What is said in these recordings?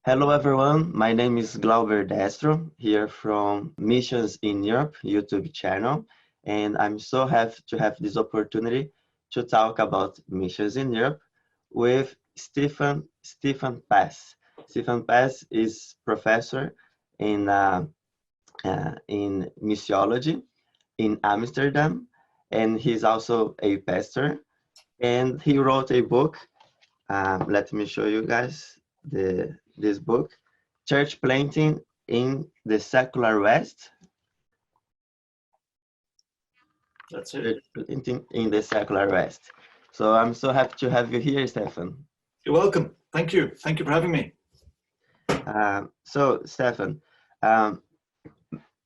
Hello everyone, my name is Glauber Destro, here from Missions in Europe YouTube channel, and I'm so happy to have this opportunity to talk about missions in Europe with Stefan Pass. Stefan Pass is professor in missiology in Amsterdam, and he's also a pastor, and he wrote a book. Let me show you guys this book, Church Planting in the Secular West. That's it. Church Planting in the Secular West. So I'm so happy to have you here, Stefan. You're welcome. Thank you. Thank you for having me. So Stefan, the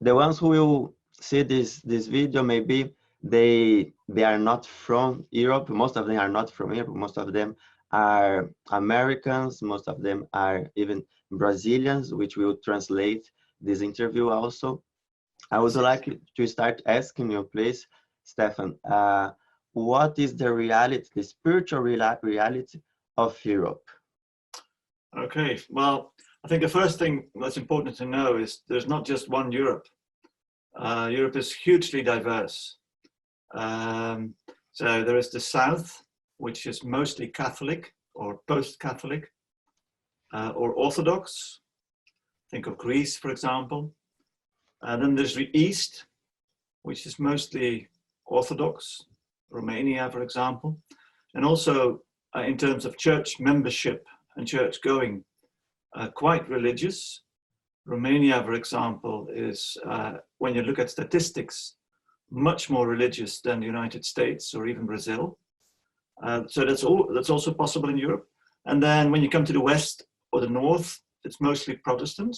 ones who will see this video, maybe they are not from Europe. Most of them are not from Europe. Most of them are Americans. Most of them are even Brazilians, which will translate this interview also. I would like to start asking you, please, Stefan, what is the reality, the spiritual reality of Europe? Okay, well, I think the first thing that's important to know is there's not just one Europe. Europe is hugely diverse. So there is the South, which is mostly Catholic or post-Catholic or Orthodox. Think of Greece, for example. Then there's the East, which is mostly Orthodox, Romania, for example. And also in terms of church membership and church going, quite religious. Romania, for example, is, when you look at statistics, much more religious than the United States or even Brazil. So that's also possible in Europe. And then when you come to the West or the North, it's mostly Protestant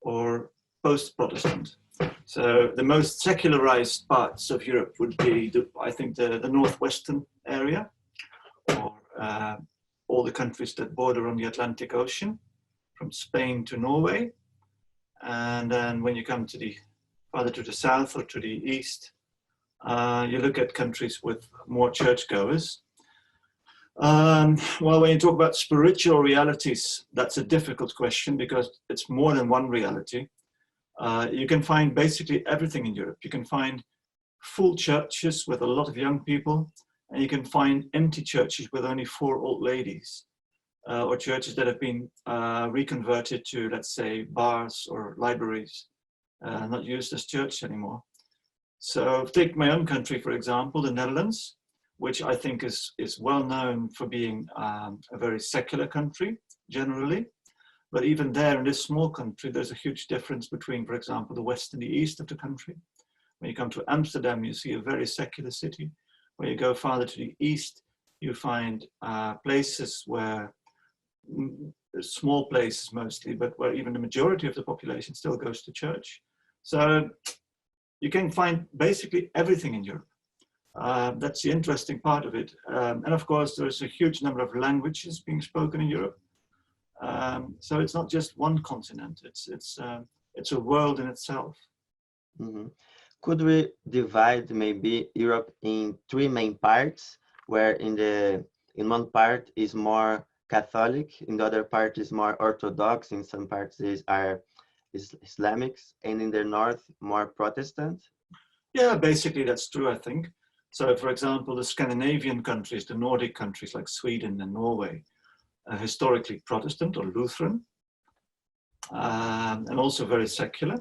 or post-Protestant. So the most secularized parts of Europe would be, I think, the northwestern area, or all the countries that border on the Atlantic Ocean, from Spain to Norway. And then when you come to the farther to the south or to the east, you look at countries with more churchgoers. Well, when you talk about spiritual realities, that's a difficult question because it's more than one reality. You can find basically everything in Europe. You can find full churches with a lot of young people, and you can find empty churches with only 4 old ladies, or churches that have been reconverted to, let's say, bars or libraries, not used as church anymore. So take my own country, for example, the Netherlands, which I think is well known for being a very secular country, generally. But even there, in this small country, there's a huge difference between, for example, the west and the east of the country. When you come to Amsterdam, you see a very secular city. When you go farther to the east, you find places where, small places mostly, but where even the majority of the population still goes to church. So you can find basically everything in Europe. That's the interesting part of it. And of course, there's a huge number of languages being spoken in Europe. So it's not just one continent, it's a world in itself. Mm-hmm. Could we divide maybe Europe in 3 main parts, where in one part is more Catholic, in the other part is more Orthodox, in some parts are Islamics, and in the north more Protestant? Yeah, basically that's true, I think. So for example, the Scandinavian countries, the Nordic countries like Sweden and Norway, historically Protestant or Lutheran, and also very secular.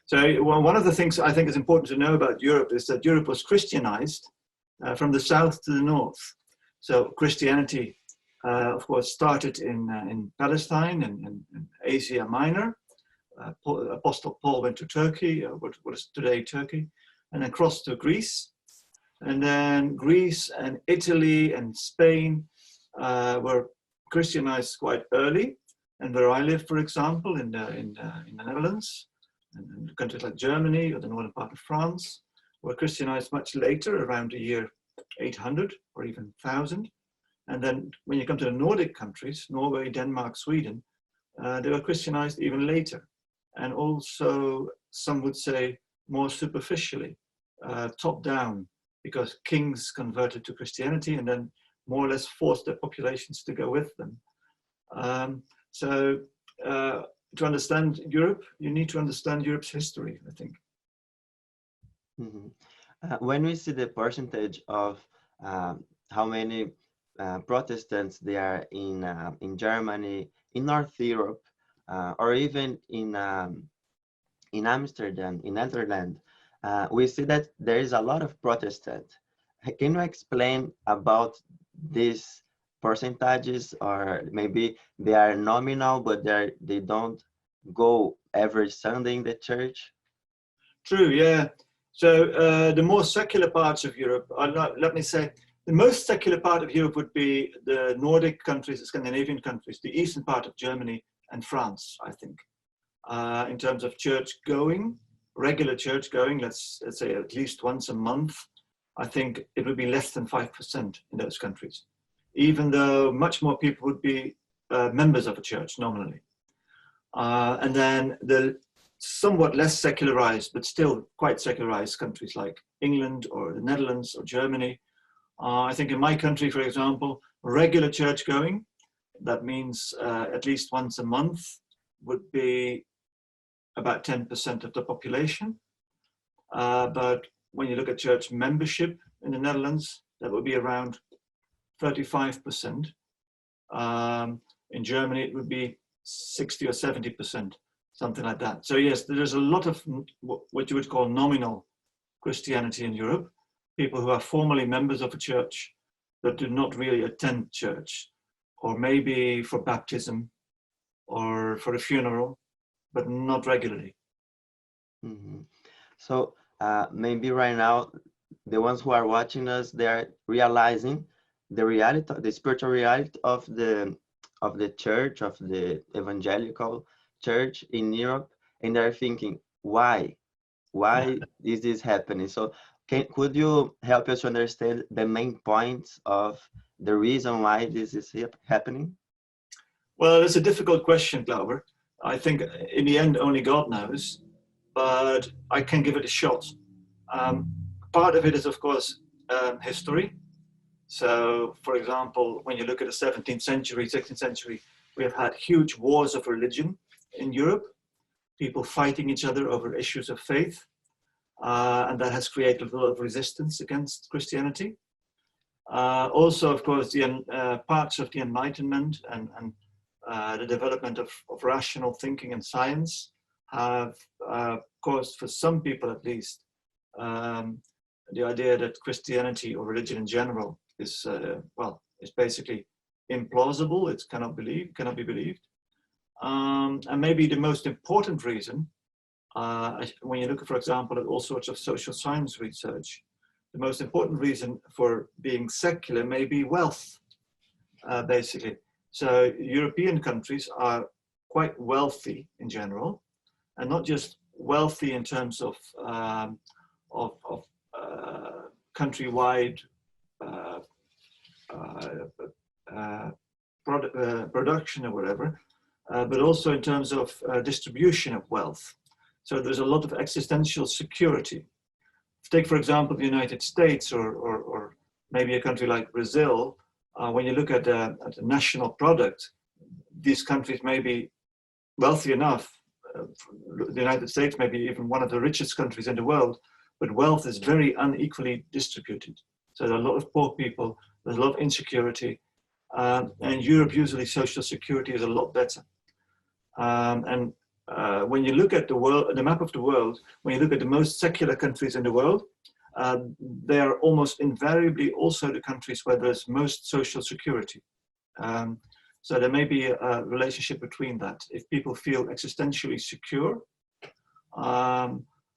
So one of the things I think is important to know about Europe is that Europe was Christianized from the south to the north. So Christianity, of course, started in Palestine and Asia Minor. Apostle Paul went to Turkey, what is today Turkey, and then crossed to Greece. And then Greece and Italy and Spain were Christianized quite early. And where I live, for example, in the Netherlands, and countries like Germany or the northern part of France, were Christianized much later, around the year 800 or even 1000. And then when you come to the Nordic countries, Norway, Denmark, Sweden, they were Christianized even later. And also, some would say, more superficially, top down, because kings converted to Christianity and then more or less forced their populations to go with them. So to understand Europe, you need to understand Europe's history, I think. Mhm. When we see the percentage of how many Protestants there are in Germany, in North Europe, or even in Amsterdam, in Netherlands, we see that there is a lot of Protestant. Can you explain about these percentages, or maybe they are nominal, but they don't go every Sunday in the church? True, yeah. So the more secular parts of Europe, let me say, the most secular part of Europe would be the Nordic countries, the Scandinavian countries, the eastern part of Germany and France, I think. In terms of church going, regular church going, let's say at least once a month, I think it would be less than 5% in those countries, even though much more people would be members of a church nominally. And then the somewhat less secularized, but still quite secularized countries like England or the Netherlands or Germany. I think in my country, for example, regular church going, that means at least once a month, would be about 10% of the population. But when you look at church membership in the Netherlands, that would be around 35%. In Germany, it would be 60 or 70%, something like that. So yes, there's a lot of what you would call nominal Christianity in Europe, people who are formally members of a church but do not really attend church, or maybe for baptism or for a funeral, but not regularly. Mm-hmm. So maybe right now, the ones who are watching us, they are realizing the reality, the spiritual reality of the church, of the evangelical church in Europe, and they're thinking, why? Why is this happening? So could you help us to understand the main points of the reason why this is happening? Well, it's a difficult question, Glauber. I think in the end, only God knows, but I can give it a shot. Part of it is, of course, history. So, for example, when you look at the 17th century, 16th century, we have had huge wars of religion in Europe, people fighting each other over issues of faith, and that has created a lot of resistance against Christianity. Also, of course, the parts of the Enlightenment and the development of rational thinking and science have caused, for some people at least, the idea that Christianity or religion in general is is basically implausible. It cannot be believed. And maybe the most important reason, when you look, for example, at all sorts of social science research, the most important reason for being secular may be wealth, basically. So European countries are quite wealthy in general, and not just wealthy in terms of countrywide production or whatever, but also in terms of distribution of wealth. So there's a lot of existential security. Take, for example, the United States or maybe a country like Brazil. When you look at the national product, these countries may be wealthy enough. The United States may be even one of the richest countries in the world, but wealth is very unequally distributed. So there are a lot of poor people, there's a lot of insecurity, and Europe usually social security is a lot better. When you look at the world, the map of the world, when you look at the most secular countries in the world, they are almost invariably also the countries where there's most social security. So there may be a relationship between that. If people feel existentially secure,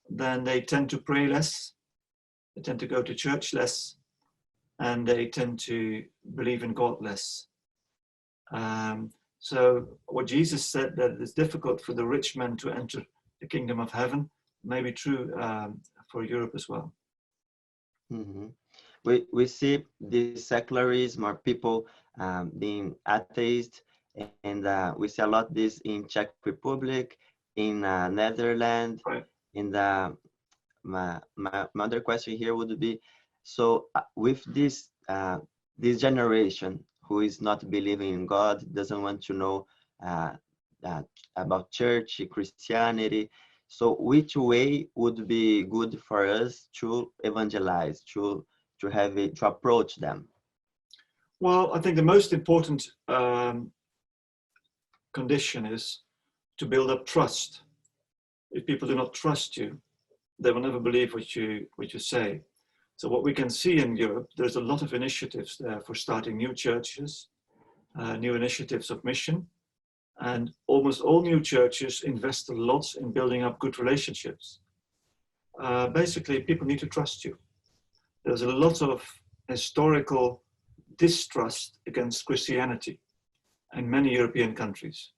then they tend to pray less, they tend to go to church less, and they tend to believe in God less. So what Jesus said, that it's difficult for the rich man to enter the kingdom of heaven, may be true for Europe as well. Mm-hmm. We see this secularism or people being atheist, and we see a lot this in Czech Republic, in Netherlands. Right. In my other question here would be, so with this this generation who is not believing in God, doesn't want to know about church, Christianity. So which way would be good for us to evangelize, to have it, to approach them? Well, I think the most important condition is to build up trust. If people do not trust you, they will never believe what you say. So what we can see in Europe, there's a lot of initiatives there for starting new churches, new initiatives of mission, and almost all new churches invest a lot in building up good relationships. Basically, people need to trust you. There's a lot of historical distrust against Christianity in many European countries.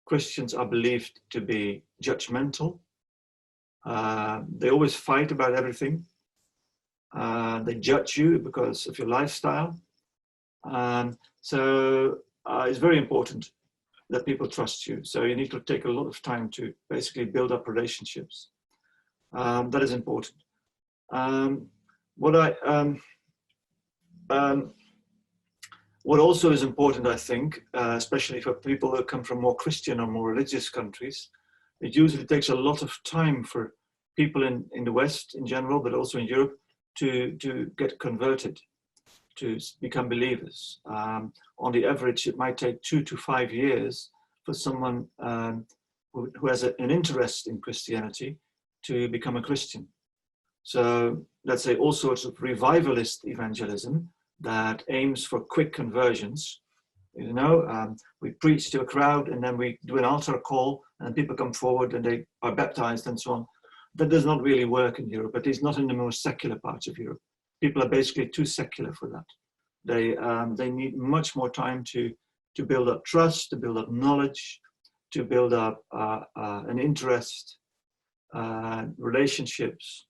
Christians are believed to be judgmental. They always fight about everything. They judge you because of your lifestyle. So it's very important that people trust you. So you need to take a lot of time to basically build up relationships. That is important. What also is important, I think, especially for people who come from more Christian or more religious countries, it usually takes a lot of time for people in the West in general, but also in Europe, to get converted, to become believers. On the average, it might take 2 to 5 years for someone who has an interest in Christianity to become a Christian. So let's say all sorts of revivalist evangelism that aims for quick conversions. You know, we preach to a crowd and then we do an altar call and people come forward and they are baptized and so on. That does not really work in Europe, at least not in the more secular parts of Europe. People are basically too secular for that. They need much more time to build up trust, to build up knowledge, to build up an interest, relationships,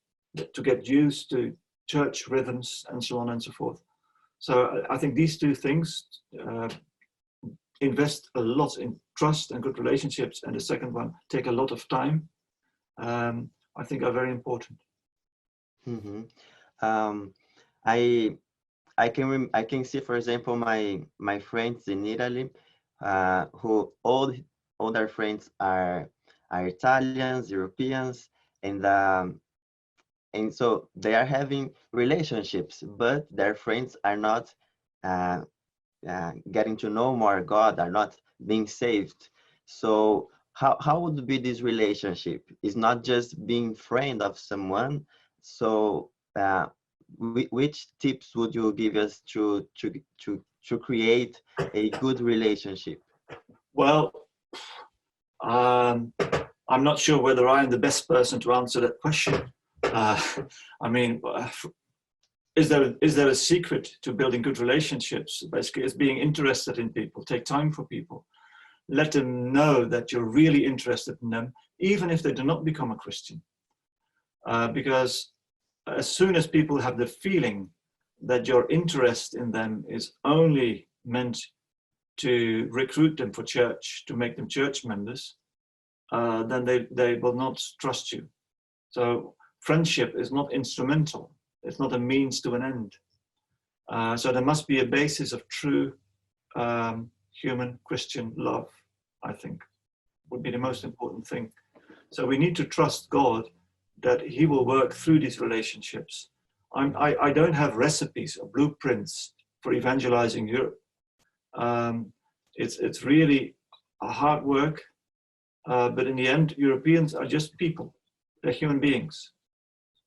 to get used to church rhythms and so on and so forth. So I think these two things, invest a lot in trust and good relationships, and the second one, take a lot of time, I think are very important. Mm-hmm. I can see, for example, my friends in Italy, who all their friends are Italians, Europeans, and so they are having relationships, but their friends are not getting to know more God, are not being saved. So how would be this relationship? It's not just being friend of someone. So which tips would you give us to create a good relationship? Well, I'm not sure whether I am the best person to answer that question. I mean, is there a secret to building good relationships? Basically, it's being interested in people. Take time for people. Let them know that you're really interested in them, even if they do not become a Christian. Because as soon as people have the feeling that your interest in them is only meant to recruit them for church, to make them church members, then they will not trust you. So friendship is not instrumental. It's not a means to an end. So there must be a basis of true human Christian love, I think, would be the most important thing. So we need to trust God that He will work through these relationships. I don't have recipes or blueprints for evangelizing Europe. It's really a hard work, but in the end, Europeans are just people. They're human beings.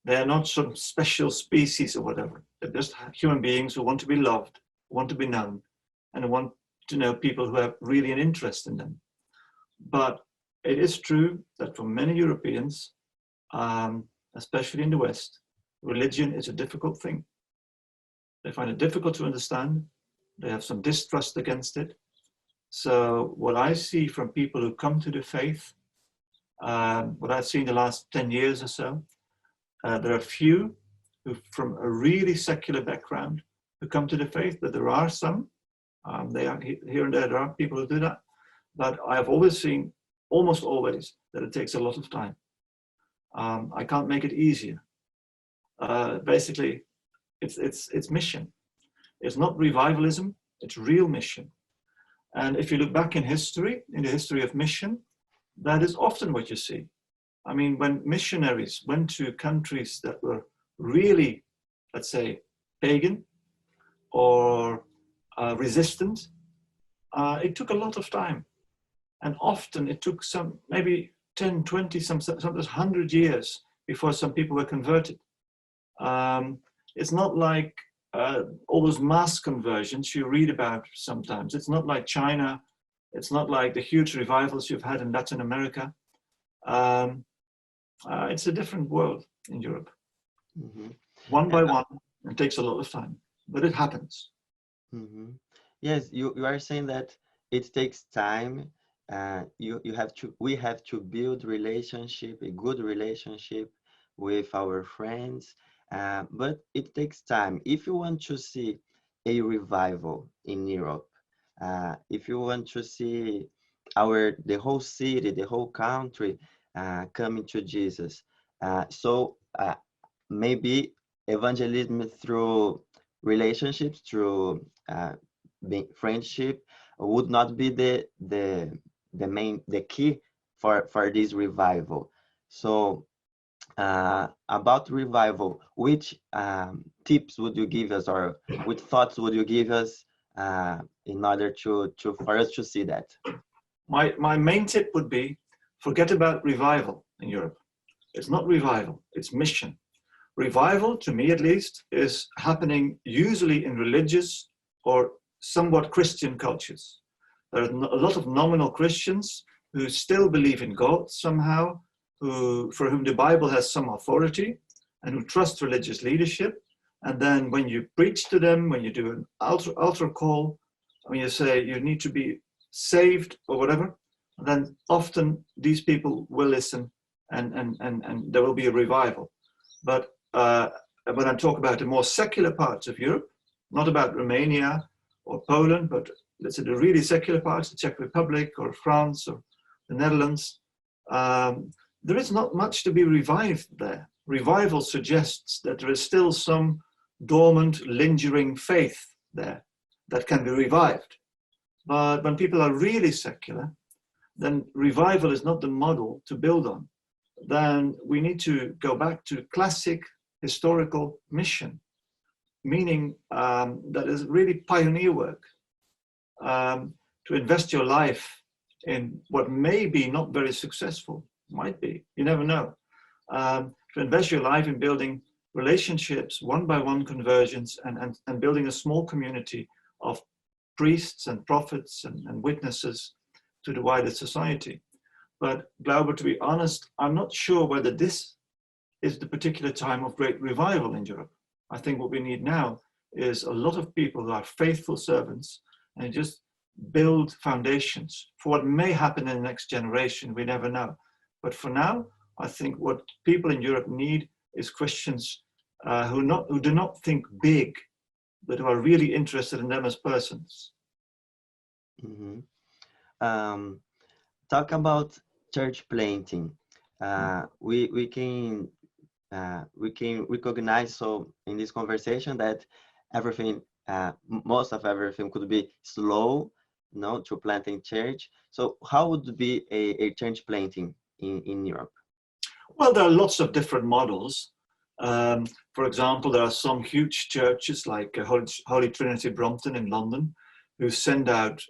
They're not some special species or whatever. They're just human beings who want to be loved, want to be known, and want to know people who have really an interest in them. But it is true that for many Europeans, especially in the West, religion is a difficult thing. They find it difficult to understand. They have some distrust against it. So what I see from people who come to the faith, what I've seen the last 10 years or so, there are few who from a really secular background who come to the faith, but there are some. They are here and there are people who do that. But I have always seen, almost always, that it takes a lot of time. I can't make it easier. Basically, it's mission. It's not revivalism, it's real mission. And if you look back in history, in the history of mission, that is often what you see. I mean, when missionaries went to countries that were really, let's say, pagan or resistant, it took a lot of time. And often it took some, maybe 10, 20, sometimes 100 years before some people were converted. It's not like all those mass conversions you read about sometimes. It's not like China. It's not like the huge revivals you've had in Latin America. It's a different world in Europe. Mm-hmm. One by one, it takes a lot of time, but it happens. Mm-hmm. Yes, you are saying that it takes time. We have to build relationship, a good relationship with our friends, but it takes time. If you want to see a revival in Europe, if you want to see the whole city, the whole country coming to Jesus, maybe evangelism through relationships, through friendship, would not be the key for this revival. So about revival, which tips would you give us, or which thoughts would you give us in order for us to see that? My main tip would be, forget about revival in Europe. It's not revival, it's mission. Revival, to me at least, is happening usually in religious or somewhat Christian cultures. There are a lot of nominal Christians who still believe in God somehow, for whom the Bible has some authority, and who trust religious leadership. And then when you preach to them, when you do an altar call, when you say you need to be saved or whatever, then often these people will listen, and there will be a revival. But when I talk about the more secular parts of Europe, not about Romania or Poland, but let's say the really secular parts, the Czech Republic or France or the Netherlands, there is not much to be revived there. Revival suggests that there is still some dormant, lingering faith there that can be revived. But when people are really secular, then revival is not the model to build on. Then we need to go back to classic historical mission, meaning that is really pioneer work, to invest your life in what may be not very successful, might be, you never know, to invest your life in building relationships, one by one conversions, and building a small community of priests and prophets and witnesses to the wider society. But Glauber, to be honest, I'm not sure whether this is the particular time of great revival in Europe. I think what we need now is a lot of people who are faithful servants and just build foundations for what may happen in the next generation. We never know. But for now, I think what people in Europe need is Christians who do not think big, but who are really interested in them as persons. Mm-hmm. Talk about church planting. We can recognize, so in this conversation, that everything, most of everything could be slow, to planting church. So how would be a church planting in Europe? Well, there are lots of different models. For example, there are some huge churches like Holy Trinity Brompton in London, who send out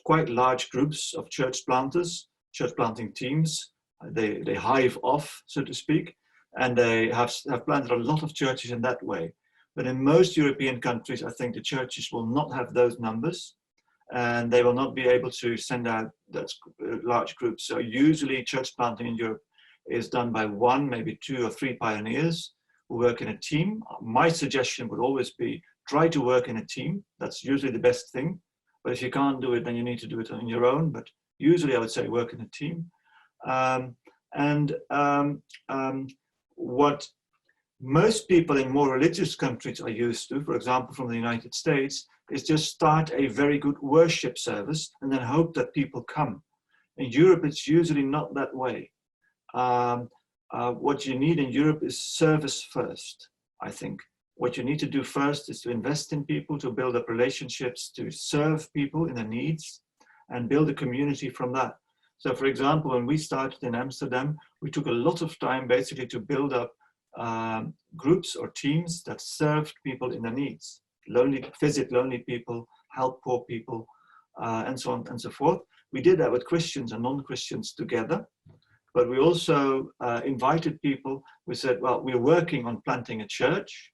quite large groups of church planters, church planting teams. They hive off, so to speak, and they have planted a lot of churches in that way. But in most European countries, I think the churches will not have those numbers, and they will not be able to send out that large groups. So usually church planting in Europe is done by one, maybe 2 or 3 pioneers who work in a team. My suggestion would always be try to work in a team. That's usually the best thing. But if you can't do it, then you need to do it on your own. But usually I would say work in a team. What most people in more religious countries are used to, for example, from the United States, is just start a very good worship service and then hope that people come. In Europe, it's usually not that way. What you need in Europe is service first, I think. What you need to do first is to invest in people, to build up relationships, to serve people in their needs. and build a community from that. So for example, when we started in Amsterdam, we took a lot of time basically to build up groups or teams that served people in their needs, visit lonely people, help poor people, and so on and so forth. We did that with Christians and non-Christians together, but we also invited people. We said, well, we're working on planting a church.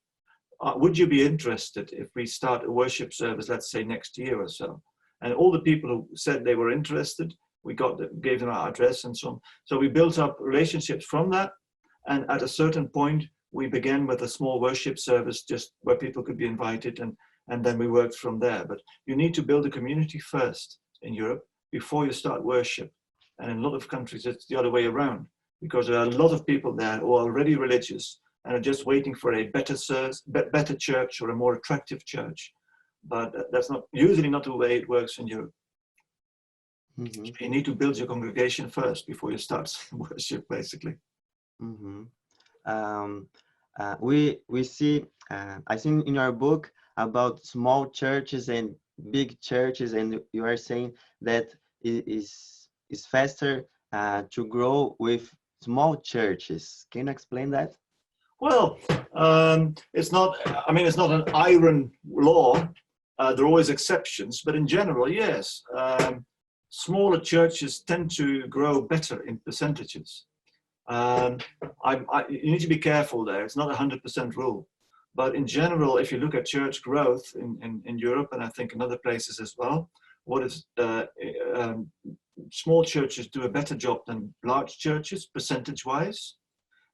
Would you be interested if we start a worship service, let's say next year or so? And all the people who said they were interested, we gave them our address and so on. So we built up relationships from that. And at a certain point, we began with a small worship service just where people could be invited, and then we worked from there. But you need to build a community first in Europe before you start worship. And in a lot of countries, it's the other way around, because there are a lot of people there who are already religious and are just waiting for a better church or a more attractive church. But that's usually not the way it works in Europe. Mm-hmm. So you need to build your congregation first before you start worship, basically. Mm-hmm. We see, I think in your book about small churches and big churches, and you are saying that it is faster to grow with small churches. Can you explain that? Well, it's not an iron law. There are always exceptions, but in general, yes. Smaller churches tend to grow better in percentages. You need to be careful there. It's not a 100% rule. But in general, if you look at church growth in Europe, and I think in other places as well, small churches do a better job than large churches, percentage-wise.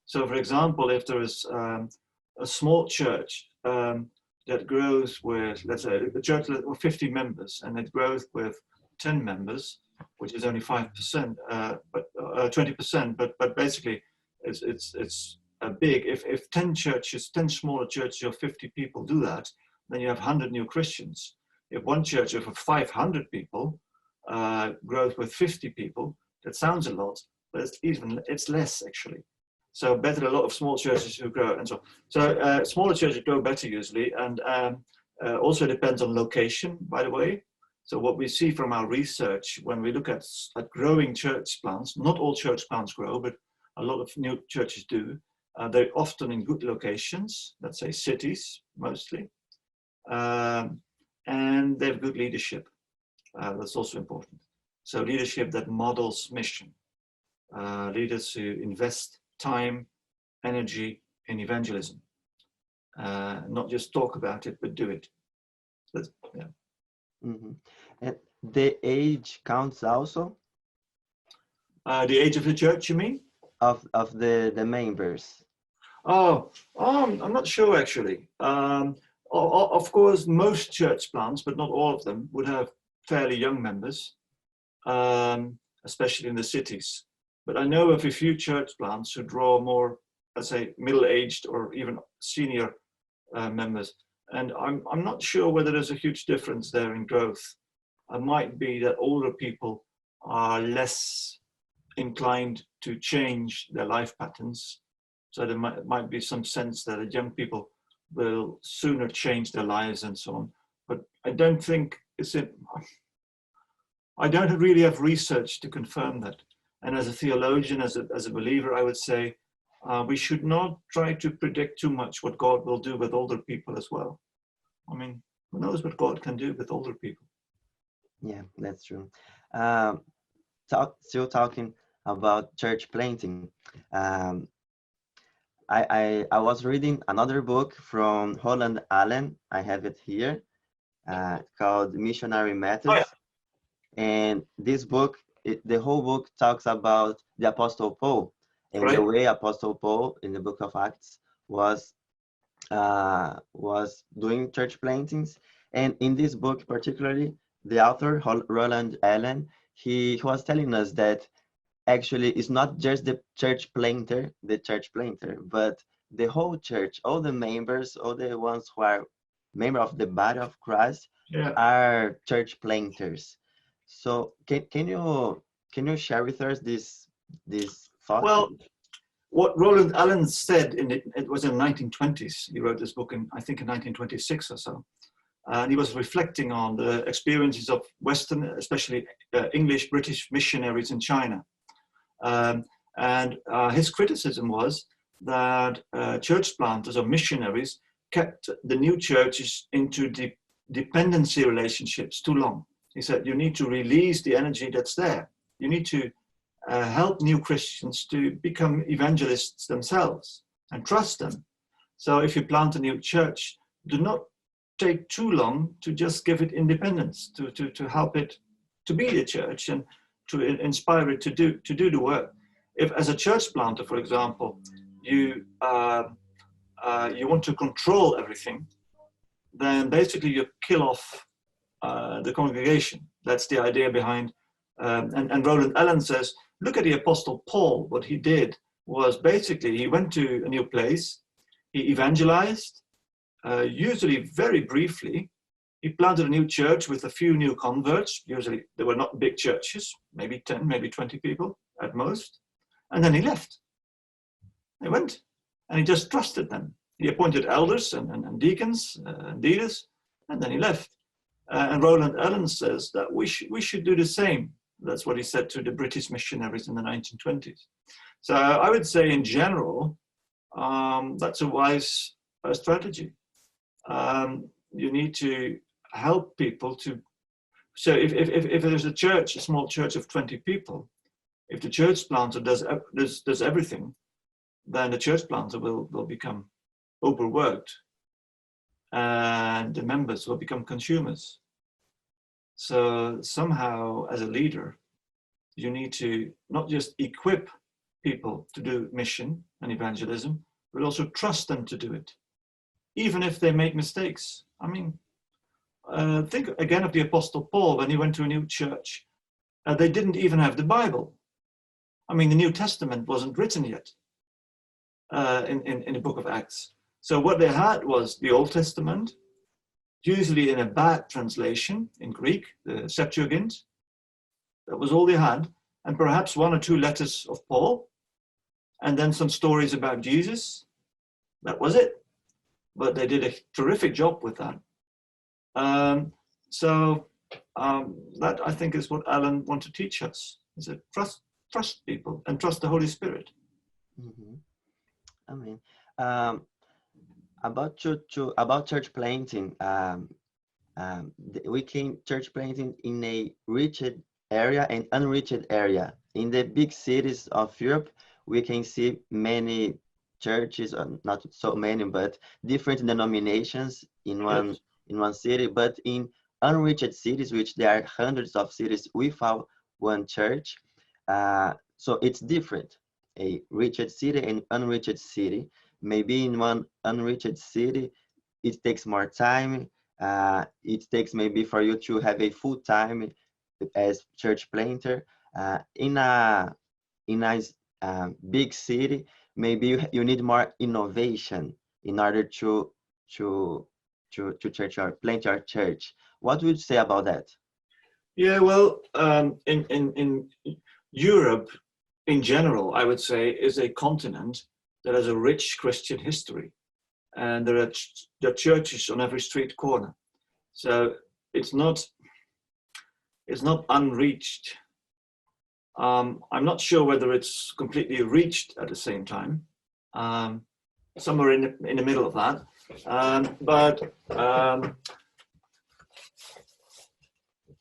So, for example, if there is a small church that grows with, let's say, a church with 50 members, and it grows with 10 members, which is only 5%, but 20%. But basically, it's big. If 10 smaller churches of 50 people do that, then you have 100 new Christians. If one church of 500 people grows with 50 people, that sounds a lot, but it's less actually. So better a lot of small churches who grow, and so smaller churches grow better usually, and also depends on location, by the way. So what we see from our research when we look at growing church plants, not all church plants grow, but a lot of new churches do. They're often in good locations, let's say cities mostly, and they have good leadership. That's also important. So leadership that models mission, leaders who invest time, energy in evangelism, not just talk about it, but do it. Yeah. Mm-hmm. And the age counts also? The age of the church, you mean? Of the members. I'm not sure actually. Of course, most church plants, but not all of them, would have fairly young members, especially in the cities. But I know of a few church plants who draw more, let's say, middle-aged or even senior members. And I'm not sure whether there's a huge difference there in growth. It might be that older people are less inclined to change their life patterns. So there might be some sense that young people will sooner change their lives and so on. But I don't think I don't really have research to confirm that. And as a theologian, as a believer, I would say we should not try to predict too much what God will do with older people as well. I mean, who knows what God can do with older people? Yeah, that's true. Still talking about church planting. I was reading another book from Roland Allen. I have it here, called Missionary Methods. Oh, yeah. And this book, the whole book talks about the Apostle Paul and right. The way Apostle Paul in the book of Acts was doing church plantings. And in this book particularly, the author, Roland Allen, he was telling us that actually it's not just the church planter, but the whole church, all the members, all the ones who are members of the body of Christ, yeah. are church planters. So can you share with us this thought? Well, what Roland Allen said it was in the 1920s. He wrote this book I think in 1926 or so. And he was reflecting on the experiences of Western, especially English, British missionaries in China. And his criticism was that church planters or missionaries kept the new churches into dependency relationships too long. He said, you need to release the energy that's there. You need to help new Christians to become evangelists themselves and trust them. So if you plant a new church, do not take too long to just give it independence, to help it to be a church and to inspire it to do the work. If as a church planter, for example, you want to control everything, then basically you kill off the congregation. That's the idea behind. And Roland Allen says, look at the Apostle Paul. What he did was basically he went to a new place, he evangelized, usually very briefly. He planted a new church with a few new converts. Usually they were not big churches, maybe 10, maybe 20 people at most. And then he left. He went and he just trusted them. He appointed elders and deacons and leaders, and then he left. And Roland Allen says that we should do the same. That's what he said to the British missionaries in the 1920s. So I would say in general, that's a wise strategy. You need to help people to, so if there's a church, a small church of 20 people, if the church planter does everything, then the church planter will become overworked and the members will become consumers. So somehow as a leader, you need to not just equip people to do mission and evangelism, but also trust them to do it, even if they make mistakes. I mean, think again of the Apostle Paul when he went to a new church. They didn't even have the Bible. I mean, the New Testament wasn't written yet in the book of Acts. So what they had was the Old Testament, usually in a bad translation in Greek, the Septuagint. That was all they had. And perhaps one or two letters of Paul, and then some stories about Jesus. That was it. But they did a terrific job with that. That I think is what Alan wanted to teach us, is that trust people and trust the Holy Spirit. Mm-hmm. I mean, about church planting, we can church planting in a reached area and unreached area. In the big cities of Europe, we can see many churches, not so many, but different denominations in one city. But in unreached cities, which there are hundreds of cities without one church, so it's different. A reached city and unreached city. Maybe in one unreached city, it takes more time. It takes maybe for you to have a full time as church planter. In a big city, maybe you need more innovation in order to plant your church. What would you say about that? Yeah, well, in Europe, in general, I would say, is a continent that has a rich Christian history, and there are churches on every street corner. So it's not unreached. I'm not sure whether it's completely reached at the same time. Somewhere in the middle of that, but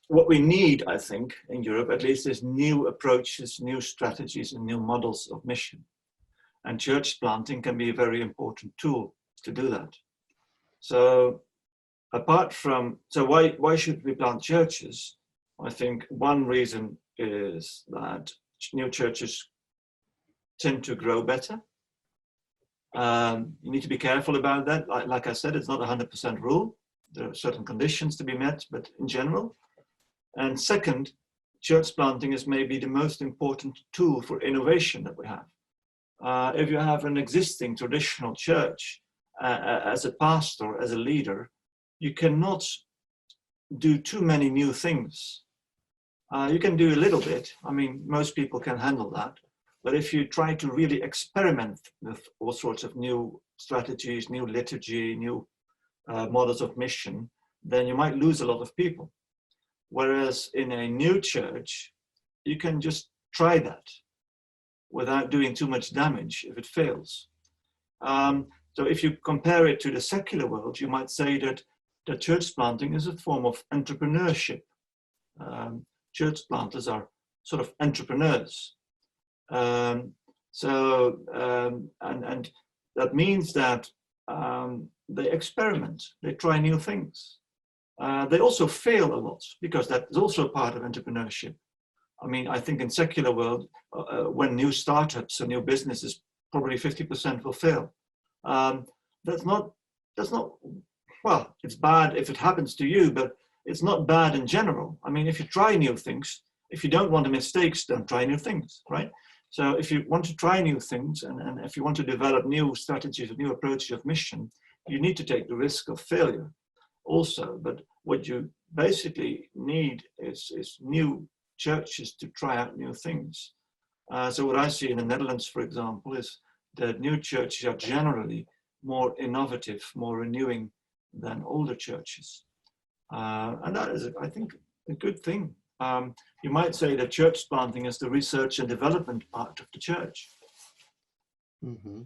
what we need, I think, in Europe, at least, is new approaches, new strategies, and new models of mission. And church planting can be a very important tool to do that. So apart from, so why should we plant churches? I think one reason is that new churches tend to grow better. You need to be careful about that. Like I said, it's not a 100% rule. There are certain conditions to be met, but in general. And second, church planting is maybe the most important tool for innovation that we have. If you have an existing traditional church, as a pastor, as a leader, you cannot do too many new things. You can do a little bit. I mean, most people can handle that. But if you try to really experiment with all sorts of new strategies, new liturgy, new models of mission, then you might lose a lot of people. Whereas in a new church, you can just try that without doing too much damage if it fails. So if you compare it to the secular world, you might say that the church planting is a form of entrepreneurship. Church planters are sort of entrepreneurs. And that means that they experiment, they try new things. They also fail a lot, because that is also part of entrepreneurship. I mean, I think in secular world, when new startups or new businesses, probably 50% will fail. That's not, well, it's bad if it happens to you, but it's not bad in general. I mean, if you try new things, if you don't want the mistakes, don't try new things, right? So if you want to try new things, and if you want to develop new strategies, new approaches of mission, you need to take the risk of failure also. But what you basically need is new churches to try out new things. So what I see in the Netherlands, for example, is that new churches are generally more innovative, more renewing than older churches. And that is, I think, a good thing. You might say that church planting is the research and development part of the church. Mm-hmm.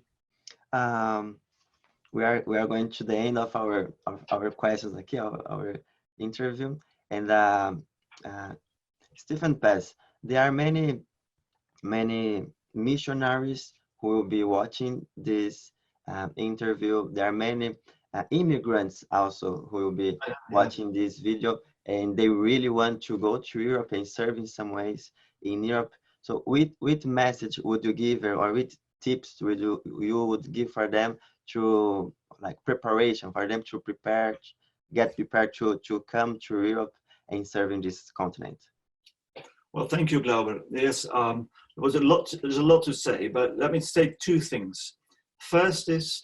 We are going to the end of our questions aqui, our interview. And Stefan Pass, there are many missionaries who will be watching this interview. There are many immigrants also who will be watching this video, and they really want to go to Europe and serve in some ways in Europe. So which message would you give, or which tips would you would give for them to, like, preparation for them to get prepared to come to Europe and serve in this continent? Well, thank you, Glauber. Yes, there's a lot to say, but let me say two things. First is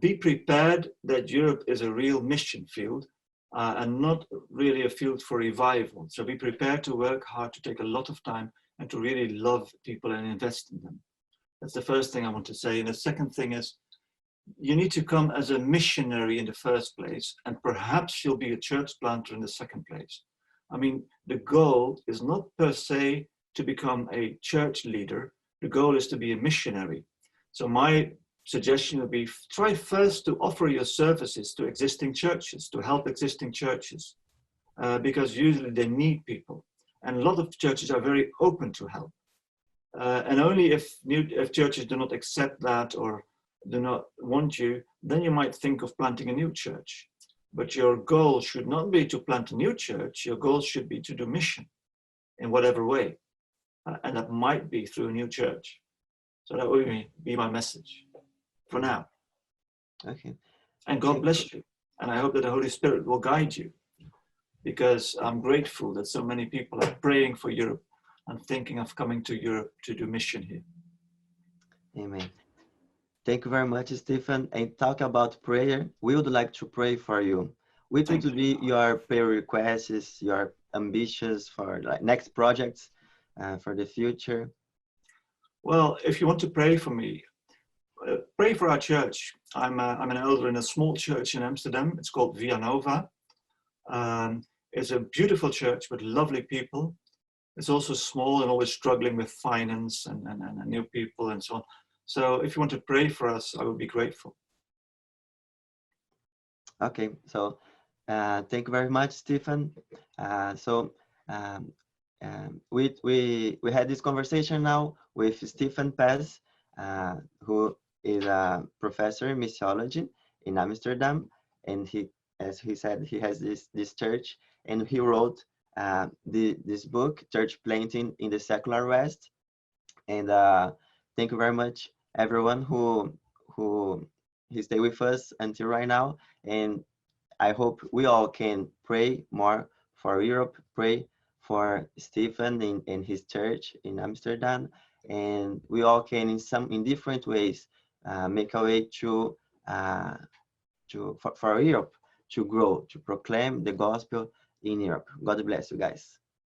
be prepared that Europe is a real mission field and not really a field for revival. So be prepared to work hard, to take a lot of time, and to really love people and invest in them. That's the first thing I want to say. And the second thing is, you need to come as a missionary in the first place, and perhaps you'll be a church planter in the second place. I mean, the goal is not per se to become a church leader. The goal is to be a missionary. So my suggestion would be, try first to offer your services to existing churches, to help existing churches, because usually they need people. And a lot of churches are very open to help. And only if churches do not accept that or do not want you, then you might think of planting a new church. But your goal should not be to plant a new church. Your goal should be to do mission in whatever way. And that might be through a new church. So that would be my message for now. Okay. And God bless you. And I hope that the Holy Spirit will guide you, because I'm grateful that so many people are praying for Europe and thinking of coming to Europe to do mission here. Amen. Thank you very much, Stefan. And talk about prayer, we would like to pray for you. Which would be your prayer requests, your ambitions for, like, next projects for the future? Well, if you want to pray for me, pray for our church. I'm an elder in a small church in Amsterdam. It's called Via Nova. It's a beautiful church with lovely people. It's also small and always struggling with finance and new people and so on. So if you want to pray for us, I would be grateful. Okay, so thank you very much, Stefan. We had this conversation now with Stefan Pass, who is a professor in missiology in Amsterdam, and he, as he said, he has this church, and he wrote this book, Church Planting in the Secular West. And thank you very much, everyone who stayed with us until right now. And I hope we all can pray more for Europe, pray for Stefan in his church in Amsterdam, and we all can in different ways make a way for Europe to grow, to proclaim the gospel in Europe. God bless you guys.